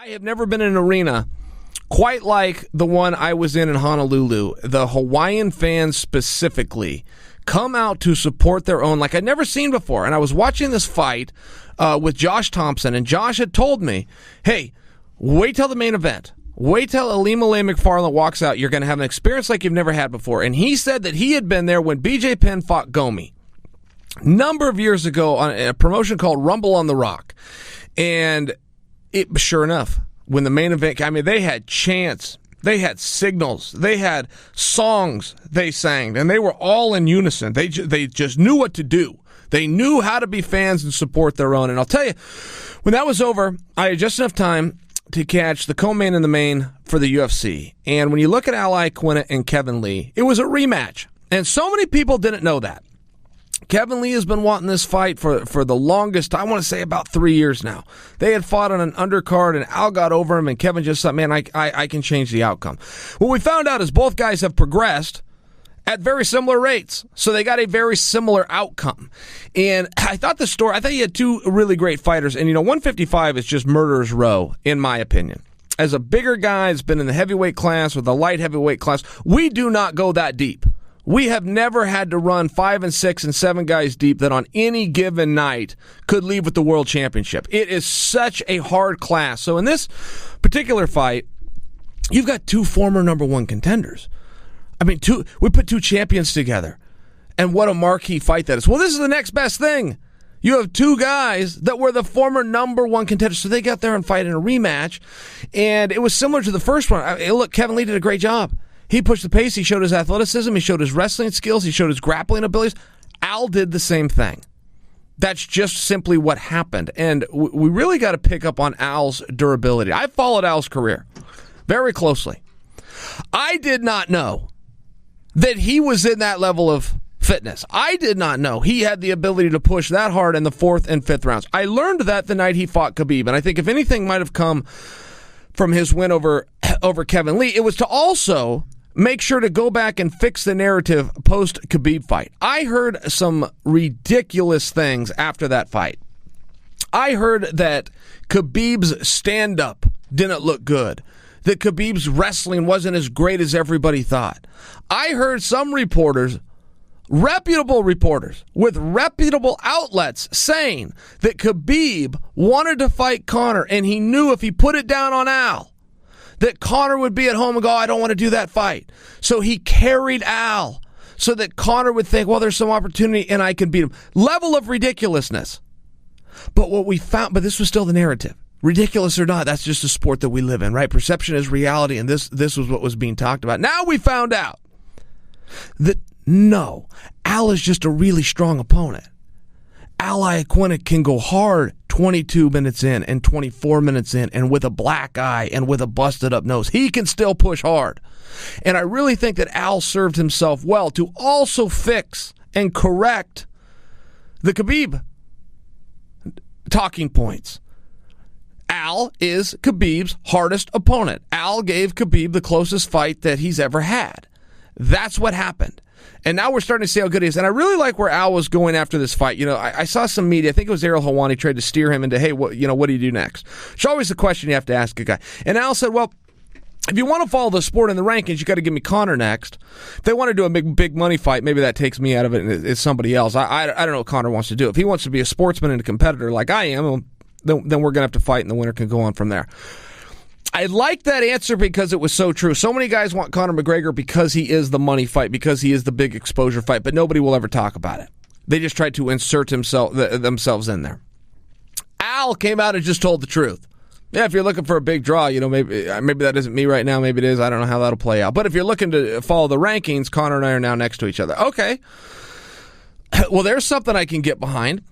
I have never been in an arena quite like the one I was in Honolulu. The Hawaiian fans specifically come out to support their own like I'd never seen before. And I was watching this fight with Josh Thompson, and Josh had told me, hey, wait till the main event. Wait till Ilima-Lei McFarland walks out. You're going to have an experience like you've never had before. And he said that he had been there when BJ Penn fought Gomi a number of years ago on a promotion called Rumble on the Rock. And sure enough, when the main event, I mean, they had chants, they had signals, they had songs they sang, and they were all in unison. They just knew what to do. They knew how to be fans and support their own. And I'll tell you, when that was over, I had just enough time to catch the co-main and the main for the UFC. And when you look at Iaquinta and Kevin Lee, it was a rematch. And so many people didn't know that. Kevin Lee has been wanting this fight for the longest, I want to say about 3 years now. They had fought on an undercard, and Al got over him, and Kevin just thought, man, I can change the outcome. What we found out is both guys have progressed at very similar rates, so they got a very similar outcome. And I thought you had two really great fighters, and 155 is just murderer's row, in my opinion. As a bigger guy that's been in the heavyweight class or the light heavyweight class, we do not go that deep. We have never had to run 5 and 6 and 7 guys deep that on any given night could leave with the world championship. It is such a hard class. So in this particular fight, you've got two former number one contenders. I mean, we put two champions together. And what a marquee fight that is. Well, this is the next best thing. You have two guys that were the former number one contenders. So they got there and fight in a rematch. And it was similar to the first one. Look, Kevin Lee did a great job. He pushed the pace. He showed his athleticism. He showed his wrestling skills. He showed his grappling abilities. Al did the same thing. That's just simply what happened. And we really got to pick up on Al's durability. I followed Al's career very closely. I did not know that he was in that level of fitness. I did not know he had the ability to push that hard in the 4th and 5th rounds. I learned that the night he fought Khabib. And I think if anything might have come from his win over Kevin Lee, it was to also make sure to go back and fix the narrative post-Khabib fight. I heard some ridiculous things after that fight. I heard that Khabib's stand-up didn't look good, that Khabib's wrestling wasn't as great as everybody thought. I heard some reporters, reputable reporters with reputable outlets, saying that Khabib wanted to fight Conor, and he knew if he put it down on Al, that Conor would be at home and go, I don't want to do that fight. So he carried Al so that Conor would think, well, there's some opportunity and I can beat him. Level of ridiculousness. But what we found, but this was still the narrative. Ridiculous or not, that's just a sport that we live in, right? Perception is reality, and this was what was being talked about. Now we found out that no, Al is just a really strong opponent. Al Iaquinta can go hard 22 minutes in and 24 minutes in and with a black eye and with a busted up nose. He can still push hard. And I really think that Al served himself well to also fix and correct the Khabib talking points. Al is Khabib's hardest opponent. Al gave Khabib the closest fight that he's ever had. That's what happened. And now we're starting to see how good he is. And I really like where Al was going after this fight. I saw some media, I think it was Ariel Helwani, tried to steer him into, hey, what do you do next? It's always the question you have to ask a guy. And Al said, well, if you want to follow the sport in the rankings, you got to give me Conor next. If they want to do a big money fight, maybe that takes me out of it and it's somebody else. I don't know what Conor wants to do. If he wants to be a sportsman and a competitor like I am, then we're going to have to fight and the winner can go on from there. I like that answer because it was so true. So many guys want Conor McGregor because he is the money fight, because he is the big exposure fight, but nobody will ever talk about it. They just tried to insert themselves in there. Al came out and just told the truth. Yeah, if you're looking for a big draw, maybe that isn't me right now. Maybe it is. I don't know how that'll play out. But if you're looking to follow the rankings, Conor and I are now next to each other. Okay. Well, there's something I can get behind.